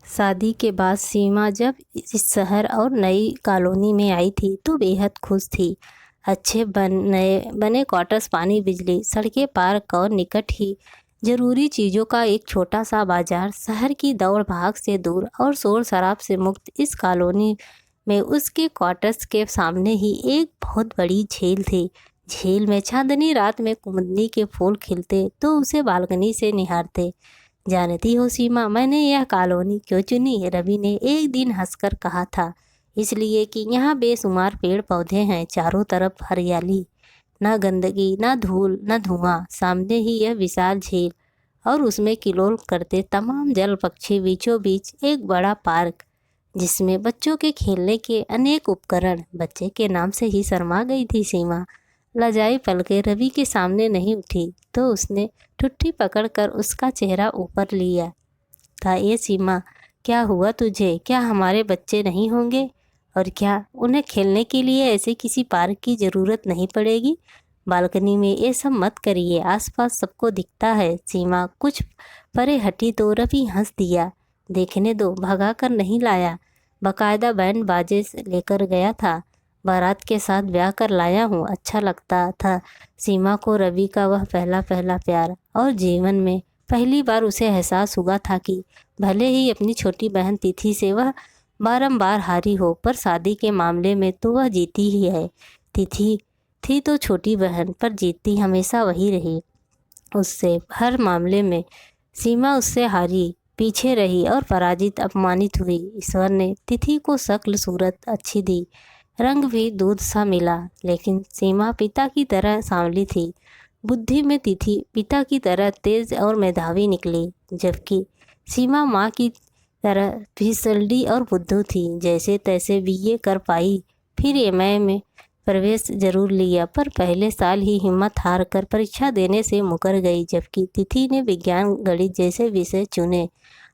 शादी के बाद सीमा जब इस शहर और नई कॉलोनी में आई थी तो बेहद खुश थी। अच्छे बने क्वार्टर्स, पानी, बिजली, सड़कें, पार्क और निकट ही ज़रूरी चीज़ों का एक छोटा सा बाजार, शहर की दौड़ भाग से दूर और शोर शराब से मुक्त इस कॉलोनी में उसके क्वार्टर्स के सामने ही एक बहुत बड़ी झील थी। झील में चांदनी रात में कुमुदनी के फूल खिलते तो उसे बालकनी से निहारते। जानती हो सीमा, मैंने यह कॉलोनी क्यों चुनी? रवि ने एक दिन हंसकर कहा था। इसलिए कि यहाँ बेशुमार पेड़ पौधे हैं, चारों तरफ हरियाली, ना गंदगी, ना धूल, ना धुआं। सामने ही यह विशाल झील और उसमें किलोल करते तमाम जल पक्षी, बीचों बीच एक बड़ा पार्क जिसमें बच्चों के खेलने के अनेक उपकरण। बच्चे के नाम से ही शर्मा गई थी सीमा। लजाई पलके रवि के सामने नहीं उठी तो उसने ठुट्ठी पकड़कर उसका चेहरा ऊपर लिया था। ये सीमा, क्या हुआ तुझे? क्या हमारे बच्चे नहीं होंगे? और क्या उन्हें खेलने के लिए ऐसे किसी पार्क की ज़रूरत नहीं पड़ेगी? बालकनी में ये सब मत करिए, आसपास सबको दिखता है। सीमा कुछ परे हटी तो रवि हंस दिया। देखने दो, भगा कर नहीं लाया, बाकायदा बैंड बाजे से लेकर गया था। बारात के साथ ब्याह कर लाया हूँ। अच्छा लगता था सीमा को रवि का वह पहला पहला प्यार, और जीवन में पहली बार उसे एहसास हुआ था कि भले ही अपनी छोटी बहन तिथि से वह बारंबार हारी हो, पर शादी के मामले में तो वह जीती ही है। तिथि थी तो छोटी बहन, पर जीतती हमेशा वही रही। उससे हर मामले में सीमा उससे हारी, पीछे रही और पराजित, अपमानित हुई। ईश्वर ने तिथि को शक्ल सूरत अच्छी दी, रंग भी दूध सा मिला, लेकिन सीमा पिता की तरह सांवली थी। बुद्धि में तिथि पिता की तरह तेज और मेधावी निकली, जबकि सीमा माँ की तरह फिसलडी और बुद्धू थी। जैसे तैसे बीए कर पाई, फिर एमए में प्रवेश जरूर लिया, पर पहले साल ही हिम्मत हार कर परीक्षा देने से मुकर गई। जबकि तिथि ने विज्ञान गणित जैसे विषय चुने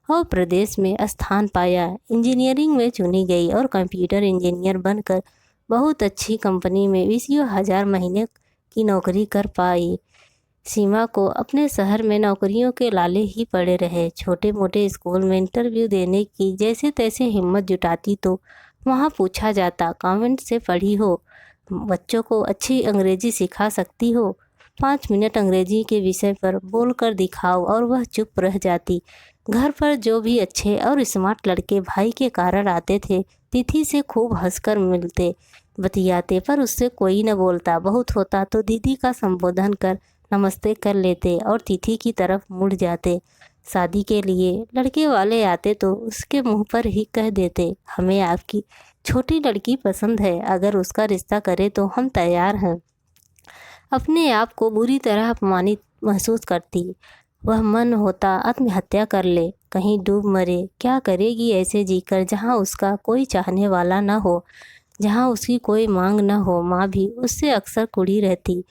और प्रदेश में स्थान पाया। इंजीनियरिंग में चुनी गई और कंप्यूटर इंजीनियर बनकर बहुत अच्छी कंपनी में 20,000 महीने की नौकरी कर पाई। सीमा को अपने शहर में नौकरियों के लाले ही पड़े रहे। छोटे मोटे स्कूल में इंटरव्यू देने की जैसे तैसे हिम्मत जुटाती तो वहाँ पूछा जाता, कॉन्वेंट से पढ़ी हो, बच्चों को अच्छी अंग्रेजी सिखा सकती हो, 5 मिनट अंग्रेजी के विषय पर बोल कर दिखाओ, और वह चुप रह जाती। घर पर जो भी अच्छे और स्मार्ट लड़के भाई के कारण आते थे, तिथि से खूब हंसकर मिलते बतियाते, पर उससे कोई न बोलता। बहुत होता तो दीदी का संबोधन कर नमस्ते कर लेते और तिथि की तरफ मुड़ जाते। शादी के लिए लड़के वाले आते तो उसके मुंह पर ही कह देते, हमें आपकी छोटी लड़की पसंद है, अगर उसका रिश्ता करे तो हम तैयार हैं। अपने आप को बुरी तरह अपमानित महसूस करती। वह मन होता आत्महत्या कर ले, कहीं डूब मरे। क्या करेगी ऐसे जीकर जहाँ उसका कोई चाहने वाला न हो, जहाँ उसकी कोई मांग न हो। माँ भी उससे अक्सर कुड़ी रहती,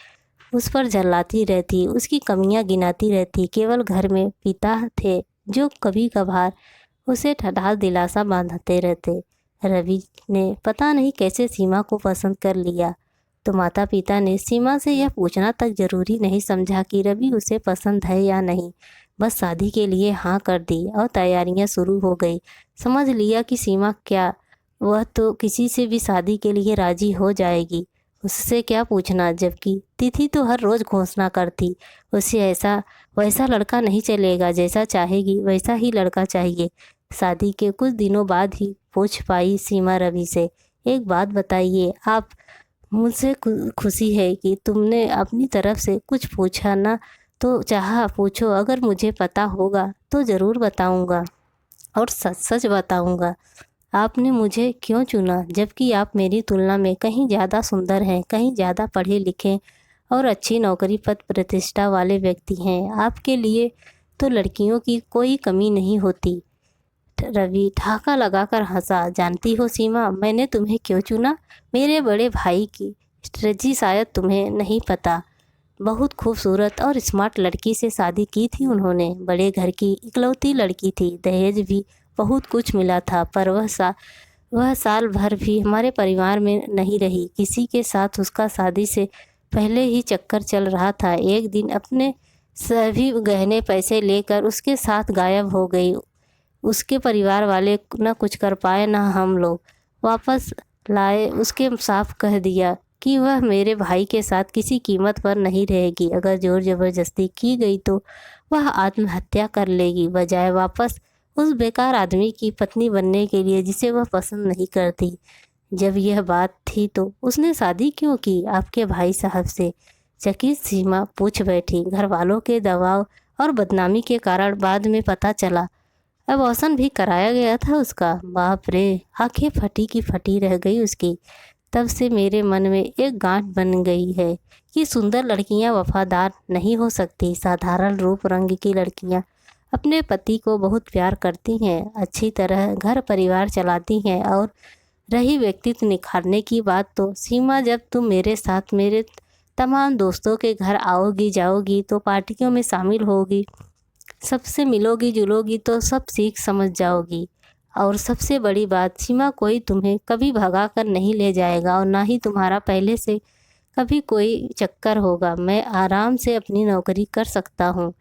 उस पर झल्लाती रहती, उसकी कमियां गिनाती रहती। केवल घर में पिता थे जो कभी कभार उसे ठठाल दिलासा बांधते रहते। रवि ने पता नहीं कैसे सीमा को पसंद कर लिया, तो माता पिता ने सीमा से यह पूछना तक जरूरी नहीं समझा कि रवि उसे पसंद है या नहीं। बस शादी के लिए हाँ कर दी और तैयारियां शुरू हो गई। समझ लिया कि सीमा क्या, वह तो किसी से भी शादी के लिए राजी हो जाएगी, उससे क्या पूछना। जबकि तिथि तो हर रोज घोषणा करती, उसे ऐसा वैसा लड़का नहीं चलेगा, जैसा चाहेगी वैसा ही लड़का चाहिए। शादी के कुछ दिनों बाद ही पूछ पाई सीमा रवि से, एक बात बताइए, आप मुझसे खुशी है कि तुमने अपनी तरफ से कुछ पूछा ना, तो चाहा पूछो, अगर मुझे पता होगा तो ज़रूर बताऊंगा और सच सच बताऊंगा। आपने मुझे क्यों चुना, जबकि आप मेरी तुलना में कहीं ज़्यादा सुंदर हैं, कहीं ज़्यादा पढ़े लिखे और अच्छी नौकरी पद प्रतिष्ठा वाले व्यक्ति हैं। आपके लिए तो लड़कियों की कोई कमी नहीं होती। रवि ठहाका लगाकर हंसा। जानती हो सीमा, मैंने तुम्हें क्यों चुना? मेरे बड़े भाई की स्ट्रेटजी शायद तुम्हें नहीं पता। बहुत खूबसूरत और स्मार्ट लड़की से शादी की थी उन्होंने। बड़े घर की इकलौती लड़की थी, दहेज भी बहुत कुछ मिला था, पर वह साल भर भी हमारे परिवार में नहीं रही। किसी के साथ उसका शादी से पहले ही चक्कर चल रहा था। एक दिन अपने सभी गहने पैसे लेकर उसके साथ गायब हो गई। उसके परिवार वाले न कुछ कर पाए न हम लोग वापस लाए। उसके साफ कह दिया कि वह मेरे भाई के साथ किसी कीमत पर नहीं रहेगी। अगर जोर ज़बरदस्ती की गई तो वह आत्महत्या कर लेगी, बजाय वापस उस बेकार आदमी की पत्नी बनने के लिए जिसे वह पसंद नहीं करती। जब यह बात थी तो उसने शादी क्यों की आपके भाई साहब से? चकित सीमा पूछ बैठी। घर वालों के दबाव और बदनामी के कारण बाद में पता चला अबॉर्शन भी कराया गया था उसका। बाप रे! आंखें फटी की फटी रह गई उसकी। तब से मेरे मन में एक गांठ बन गई है कि सुंदर लड़कियां वफादार नहीं हो सकती। साधारण रूप रंग की लड़कियां अपने पति को बहुत प्यार करती हैं, अच्छी तरह घर परिवार चलाती हैं। और रही व्यक्तित्व निखारने की बात तो सीमा, जब तुम मेरे साथ मेरे तमाम दोस्तों के घर आओगी जाओगी तो पार्टियों में शामिल होगी, सबसे मिलोगी जुलोगी तो सब सीख समझ जाओगी। और सबसे बड़ी बात सीमा, कोई तुम्हें कभी भगा कर नहीं ले जाएगा और ना ही तुम्हारा पहले से कभी कोई चक्कर होगा। मैं आराम से अपनी नौकरी कर सकता हूँ,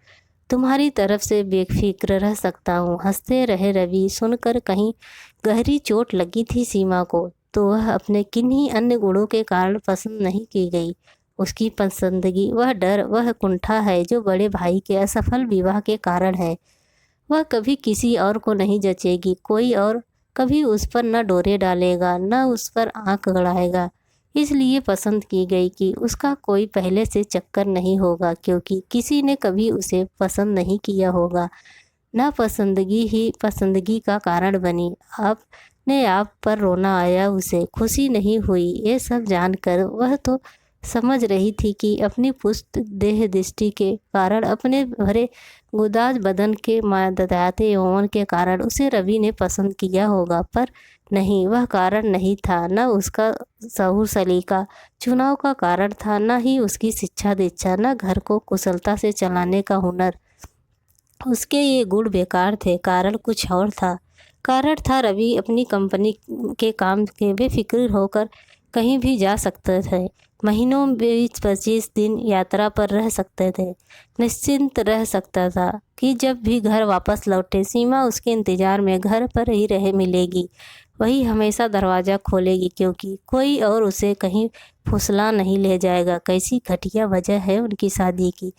तुम्हारी तरफ से बेफिक्र रह सकता हूँ। हंसते रहे रवि। सुनकर कहीं गहरी चोट लगी थी सीमा को, तो वह अपने किन्हीं अन्य गुणों के कारण पसंद नहीं की गई। उसकी पसंदगी वह डर, वह कुंठा है जो बड़े भाई के असफल विवाह के कारण है। वह कभी किसी और को नहीं जचेगी, कोई और कभी उस पर न डोरे डालेगा न उस पर आंख गड़ाएगा। इसलिए पसंद की गई कि उसका कोई पहले से चक्कर नहीं होगा, क्योंकि किसी ने कभी उसे पसंद नहीं किया होगा। नापसंदगी ही पसंदगी का कारण बनी। अपने आप पर रोना आया उसे, खुशी नहीं हुई। ये सब जानकर वह तो समझ रही थी कि अपनी पुष्ट देह दृष्टि के कारण, अपने भरे गुदाज बदन के माददाते यौवन के कारण उसे रवि ने पसंद किया होगा। पर नहीं, वह कारण नहीं था। न उसका शऊर सलीका चुनाव का कारण था, न ही उसकी शिक्षा दीक्षा, न घर को कुशलता से चलाने का हुनर। उसके ये गुण बेकार थे, कारण कुछ और था। कारण था रवि अपनी कंपनी के काम के बेफिक्र होकर कहीं भी जा सकते थे। महीनों 20-25 दिन यात्रा पर रह सकते थे। निश्चिंत रह सकता था कि जब भी घर वापस लौटे सीमा उसके इंतज़ार में घर पर ही रह मिलेगी। वही हमेशा दरवाज़ा खोलेगी, क्योंकि कोई और उसे कहीं फुसला नहीं ले जाएगा। कैसी घटिया वजह है उनकी शादी की।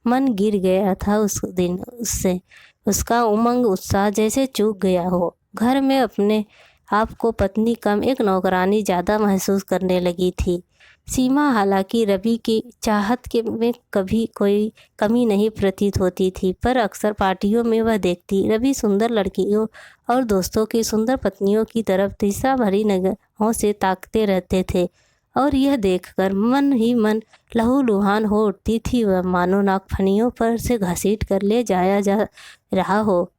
मन गिर गया था उस दिन उससे। उसका उमंग उत्साह जैसे चूक गया हो। घर में अपने आप को पत्नी कम एक नौकरानी ज़्यादा महसूस करने लगी थी सीमा। हालांकि रवि की चाहत के में कभी कोई कमी नहीं प्रतीत होती थी, पर अक्सर पार्टियों में वह देखती रवि सुंदर लड़कियों और दोस्तों की सुंदर पत्नियों की तरफ तीसरा भरी निगाहों से ताकते रहते थे। और यह देखकर मन ही मन लहूलुहान हो उठती थी। वह मानो नागफनियों पर से घसीट कर ले जाया जा रहा हो।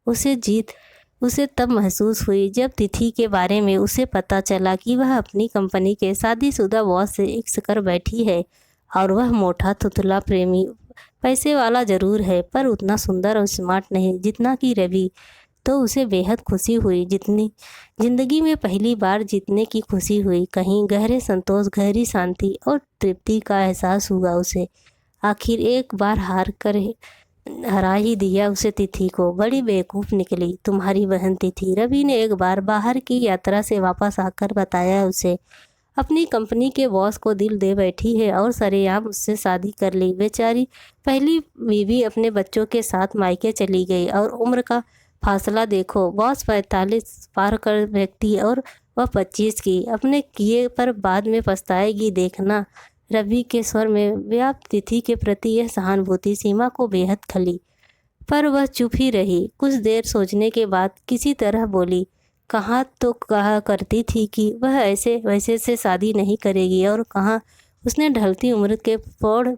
उसे तब महसूस हुई जब तिथि के बारे में उसे पता चला कि वह अपनी कंपनी के शादीशुदा बॉस से इश्क कर बैठी है। और वह मोटा तुतला प्रेमी, पैसे वाला जरूर है, पर उतना सुंदर और स्मार्ट नहीं जितना कि रवि। तो उसे बेहद खुशी हुई, जितनी जिंदगी में पहली बार जीतने की खुशी हुई। कहीं गहरे संतोष, गहरी शांति और तृप्ति का एहसास हुआ उसे। आखिर एक बार हरा ही दिया उसे तिथि को। बड़ी बेवकूफ़ निकली तुम्हारी बहन तिथि, रवि ने एक बार बाहर की यात्रा से वापस आकर बताया उसे। अपनी कंपनी के बॉस को दिल दे बैठी है और सरेआम उससे शादी कर ली। बेचारी पहली बीवी अपने बच्चों के साथ मायके चली गई। और उम्र का फासला देखो, बॉस 45 पार कर व्यक्ति और वह 25 की। अपने किए पर बाद में पछताएगी देखना। रवि के स्वर में व्याप्त तिथि के प्रति यह सहानुभूति सीमा को बेहद खली, पर वह चुप ही रही। कुछ देर सोचने के बाद किसी तरह बोली, कहा करती थी कि वह ऐसे वैसे से शादी नहीं करेगी, और कहाँ उसने ढलती उम्र के प्रौढ़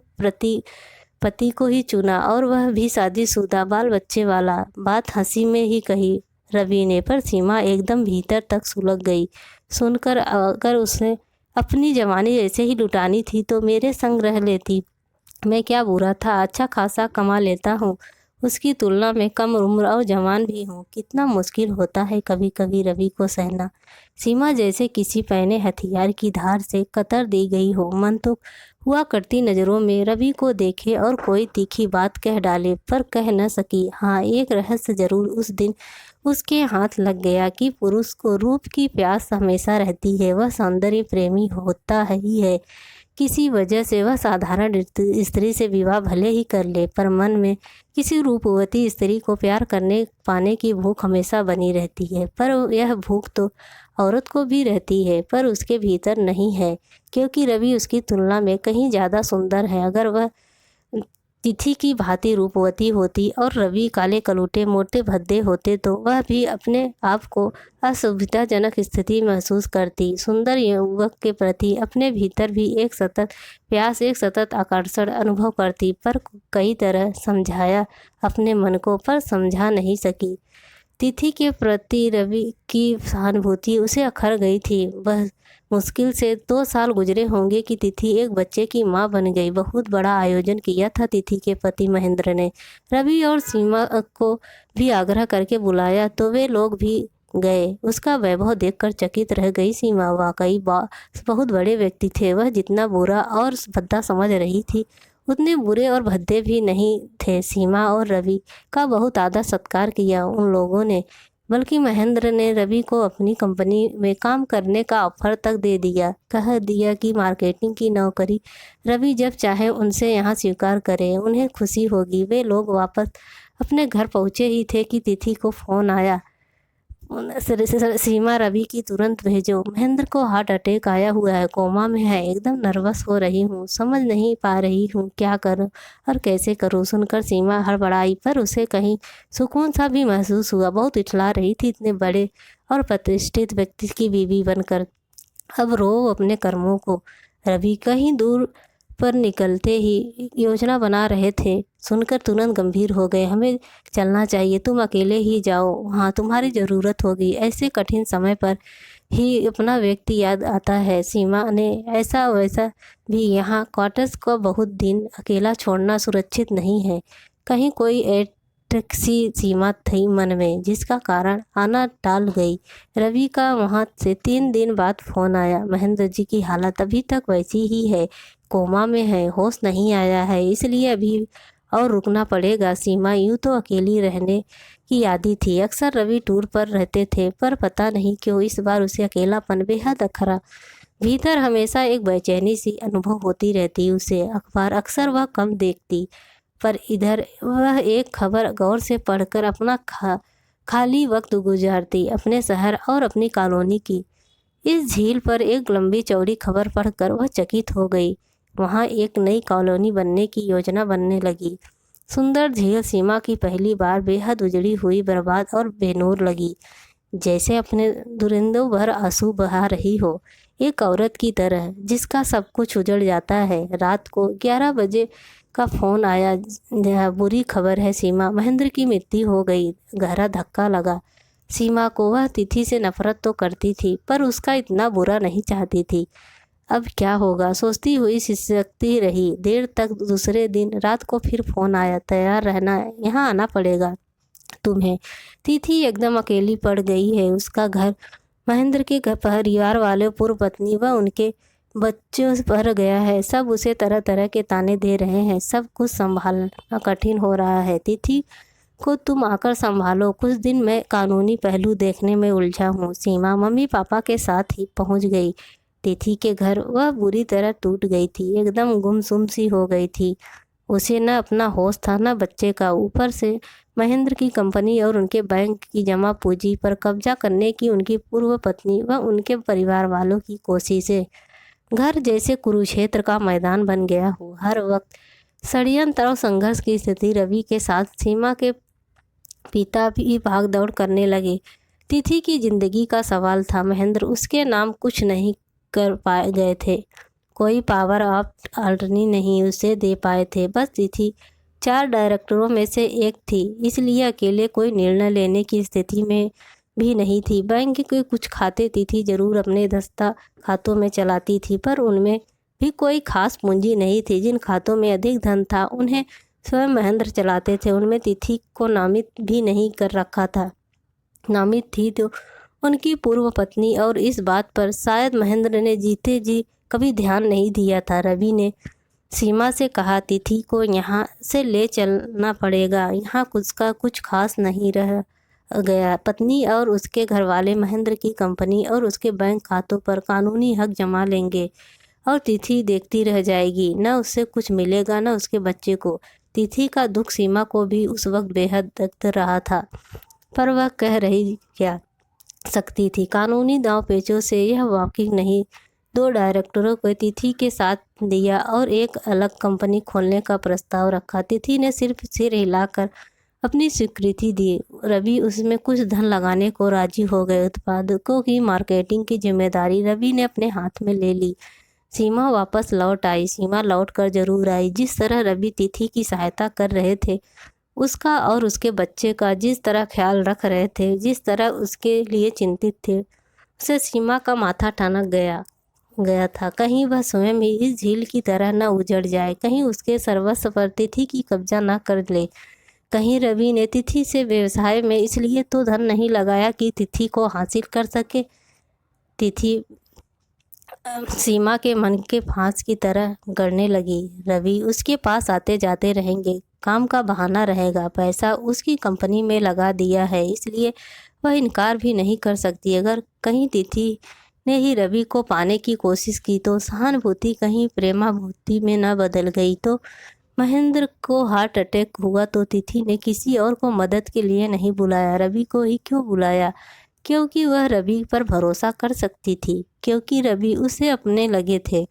पति को ही चुना, और वह भी शादीशुदा बाल बच्चे वाला। बात हंसी में ही कही रवि ने, पर सीमा एकदम भीतर तक सुलग गई सुनकर। अगर उसने अपनी जवानी ऐसे ही लुटानी थी तो मेरे संग रह लेती। मैं क्या बुरा था, अच्छा खासा कमा लेता हूँ, उसकी तुलना में कम उम्र और जवान भी हूँ। कितना मुश्किल होता है कभी कभी रवि को सहना। सीमा जैसे किसी पैने हथियार की धार से कतर दी गई हो। मन तो हुआ करती नज़रों में रवि को देखे और कोई तीखी बात कह डाले, पर कह न सकी। हाँ, एक रहस्य जरूर उस दिन उसके हाथ लग गया कि पुरुष को रूप की प्यास हमेशा रहती है, वह सौंदर्य प्रेमी होता ही है। किसी वजह से वह साधारण स्त्री से विवाह भले ही कर ले, पर मन में किसी रूपवती स्त्री को प्यार करने पाने की भूख हमेशा बनी रहती है। पर यह भूख तो औरत को भी रहती है, पर उसके भीतर नहीं है, क्योंकि रवि उसकी तुलना में कहीं ज़्यादा सुंदर है। अगर वह तिथि की भांति रूपवती होती और रवि काले कलूटे मोटे भद्दे होते तो वह भी अपने आप को असुविधाजनक स्थिति महसूस करती। सुंदर युवक के प्रति अपने भीतर भी एक सतत प्यास, एक सतत आकर्षण अनुभव करती, पर कई तरह समझाया अपने मन को, पर समझा नहीं सकी। तिथि के प्रति रवि की सहानुभूति उसे अखर गई थी। वह मुश्किल से 2 साल गुजरे होंगे कि तिथि एक बच्चे की मां बन गई। बहुत बड़ा आयोजन किया था तिथि के पति महेंद्र ने। रवि और सीमा को भी आग्रह करके बुलाया तो वे लोग भी गए। उसका वैभव देखकर चकित रह गई सीमा। वाकई बहुत बड़े व्यक्ति थे। वह जितना बुरा और भद्दा समझ रही थी, उतने बुरे और भद्दे भी नहीं थे। सीमा और रवि का बहुत आदर सत्कार किया उन लोगों ने, बल्कि महेंद्र ने रवि को अपनी कंपनी में काम करने का ऑफर तक दे दिया। कह दिया कि मार्केटिंग की नौकरी रवि जब चाहे उनसे यहाँ स्वीकार करे, उन्हें खुशी होगी। वे लोग वापस अपने घर पहुँचे ही थे कि तिथि को फ़ोन आया, सीमा रवि की तुरंत भेजो, महेंद्र को हार्ट अटैक आया हुआ है, कोमा में है, एकदम नर्वस हो रही हूँ, समझ नहीं पा रही हूँ क्या करूँ और कैसे करूँ। सुनकर सीमा हड़बड़ाई, पर उसे कहीं सुकून सा भी महसूस हुआ। बहुत इठला रही थी इतने बड़े और प्रतिष्ठित व्यक्ति की बीवी बनकर। अब रो अपने कर्मों को। रवि कहीं दूर पर निकलते ही योजना बना रहे थे, सुनकर तुरंत गंभीर हो गए। हमें चलना चाहिए, तुम अकेले ही जाओ, हाँ तुम्हारी ज़रूरत होगी। ऐसे कठिन समय पर ही अपना व्यक्ति याद आता है। सीमा ने ऐसा वैसा भी यहाँ क्वार्टर्स को बहुत दिन अकेला छोड़ना सुरक्षित नहीं है। कहीं कोई टैक्सी सीमा थी मन में, जिसका कारण आना टाल गई। रवि का वहाँ से 3 दिन बाद फ़ोन आया, महेंद्र जी की हालत अभी तक वैसी ही है, कोमा में है, होश नहीं आया है, इसलिए अभी और रुकना पड़ेगा। सीमा यूँ तो अकेली रहने की आदी थी, अक्सर रवि टूर पर रहते थे, पर पता नहीं क्यों इस बार उसे अकेलापन बेहद अखरा। भीतर हमेशा एक बेचैनी सी अनुभव होती रहती उसे। अखबार अक्सर वह कम देखती, पर इधर वह एक खबर गौर से पढ़कर अपना खाली वक्त गुजारती, अपने शहर और अपनी कॉलोनी की। इस झील पर एक लंबी चौड़ी खबर पढ़कर वह चकित हो गई। वहाँ एक नई कॉलोनी बनने की योजना बनने लगी। सुंदर झील सीमा की पहली बार बेहद उजड़ी हुई, बर्बाद और बेनूर लगी, जैसे अपने दुरिंदों भर आंसू बहा रही हो, एक औरत की तरह जिसका सब कुछ उजड़ जाता है। रात को 11 बजे का फ़ोन आया, बुरी खबर है सीमा, महेंद्र की मृत्यु हो गई। गहरा धक्का लगा सीमा को। वह तिथि से नफरत तो करती थी, पर उसका इतना बुरा नहीं चाहती थी। अब क्या होगा सोचती हुई सिसकती रही देर तक। दूसरे दिन रात को फिर फ़ोन आया, तैयार रहना, यहाँ आना पड़ेगा तुम्हें। तिथि एकदम अकेली पड़ गई है। उसका घर महेंद्र के घर परिवार वाले, पूर्व पत्नी व उनके बच्चों से भर गया है। सब उसे तरह तरह के ताने दे रहे हैं। सब कुछ संभालना कठिन हो रहा है। तिथि को तुम आकर संभालो, कुछ दिन मैं कानूनी पहलू देखने में उलझा हूँ। सीमा मम्मी पापा के साथ ही पहुँच गई तिथि के घर। वह बुरी तरह टूट गई थी, एकदम गुमसुम सी हो गई थी। उसे न अपना होश था न बच्चे का। ऊपर से महेंद्र की कंपनी और उनके बैंक की जमा पूंजी पर कब्जा करने की उनकी पूर्व पत्नी व उनके परिवार वालों की कोशिशें। घर जैसे कुरुक्षेत्र का मैदान बन गया हो। हर वक्त षड्यंत्र और संघर्ष की स्थिति। रवि के साथ सीमा के पिता भी भाग दौड़ करने लगे। तिथि की जिंदगी का सवाल था। महेंद्र उसके नाम कुछ नहीं कर पाए गए थे, कोई पावर ऑफ अटर्नी नहीं उसे दे पाए थे। बस तिथि 4 डायरेक्टरों में से एक थी, इसलिए अकेले कोई निर्णय लेने की स्थिति में भी नहीं थी। बैंक के कुछ खाते तिथि जरूर अपने दस्ता खातों में चलाती थी, पर उनमें भी कोई खास पूंजी नहीं थी। जिन खातों में अधिक धन था उन्हें स्वयं महेंद्र चलाते थे। उनमें तिथि को नामित भी नहीं कर रखा था। नामित थी तो उनकी पूर्व पत्नी, और इस बात पर शायद महेंद्र ने जीते जी कभी ध्यान नहीं दिया था। रवि ने सीमा से कहा, तिथि को यहाँ से ले चलना पड़ेगा, यहाँ कुछ का कुछ खास नहीं रह गया। पत्नी और उसके घरवाले महेंद्र की कंपनी और उसके बैंक खातों पर कानूनी हक जमा लेंगे और तिथि देखती रह जाएगी। न उससे कुछ मिलेगा न उसके बच्चे को। तिथि का दुख सीमा को भी उस वक्त बेहद दर्द रहा था, पर वह कह रही क्या सकती थी। कानूनी दांव पेचों से यह वाकिफ नहीं। 2 डायरेक्टरों को तिथि के साथ दिया और एक अलग कंपनी खोलने का प्रस्ताव रखा। तिथि ने सिर्फ सिर हिलाकर अपनी स्वीकृति दी। रवि उसमें कुछ धन लगाने को राजी हो गए। उत्पादकों की मार्केटिंग की जिम्मेदारी रवि ने अपने हाथ में ले ली। सीमा वापस लौट आई। सीमा लौट कर जरूर आई। जिस तरह रवि तिथि की सहायता कर रहे थे, उसका और उसके बच्चे का जिस तरह ख्याल रख रहे थे, जिस तरह उसके लिए चिंतित थे, उसे सीमा का माथा ठनक गया था। कहीं वह स्वयं ही इस झील की तरह न उजड़ जाए, कहीं उसके सर्वस्व पर तिथि की कब्जा न कर ले। कहीं रवि ने तिथि से व्यवसाय में इसलिए तो धन नहीं लगाया कि तिथि को हासिल कर सके। तिथि सीमा के मन के फांस की तरह गड़ने लगी। रवि उसके पास आते जाते रहेंगे, काम का बहाना रहेगा, पैसा उसकी कंपनी में लगा दिया है, इसलिए वह इनकार भी नहीं कर सकती। अगर कहीं तिथि ने ही रवि को पाने की कोशिश की तो सहानुभूति कहीं प्रेमाभूति में न बदल गई तो महेंद्र को हार्ट अटैक हुआ तो तिथि ने किसी और को मदद के लिए नहीं बुलाया, रवि को ही क्यों बुलाया? क्योंकि वह रवि पर भरोसा कर सकती थी, क्योंकि रवि उसे अपने लगे थे,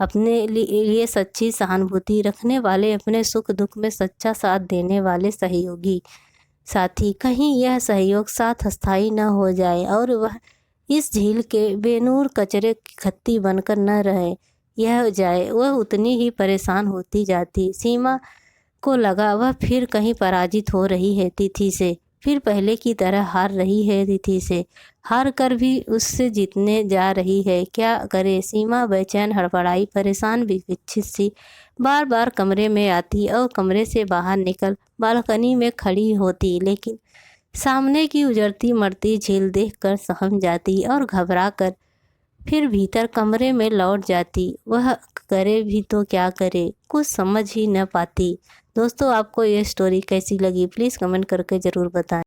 अपने लिए सच्ची सहानुभूति रखने वाले, अपने सुख दुख में सच्चा साथ देने वाले सहयोगी साथी। कहीं यह सहयोग साथ अस्थायी न हो जाए और वह इस झील के बेनूर कचरे की खत्ती बनकर न रहे यह जाए, वह उतनी ही परेशान होती जाती। सीमा को लगा वह फिर कहीं पराजित हो रही है तिथि से, फिर पहले की तरह हार रही है तिथि से, हार कर भी उससे जीतने जा रही है। क्या करे? सीमा बेचैन, हड़बड़ाई, परेशान, विक्षिप्त सी बार बार कमरे में आती और कमरे से बाहर निकल बालकनी में खड़ी होती, लेकिन सामने की उजड़ती मरती झील देखकर सहम जाती और घबरा कर फिर भीतर कमरे में लौट जाती। वह करे भी तो क्या करे, कुछ समझ ही न पाती। दोस्तों, आपको ये स्टोरी कैसी लगी प्लीज़ कमेंट करके ज़रूर बताएं।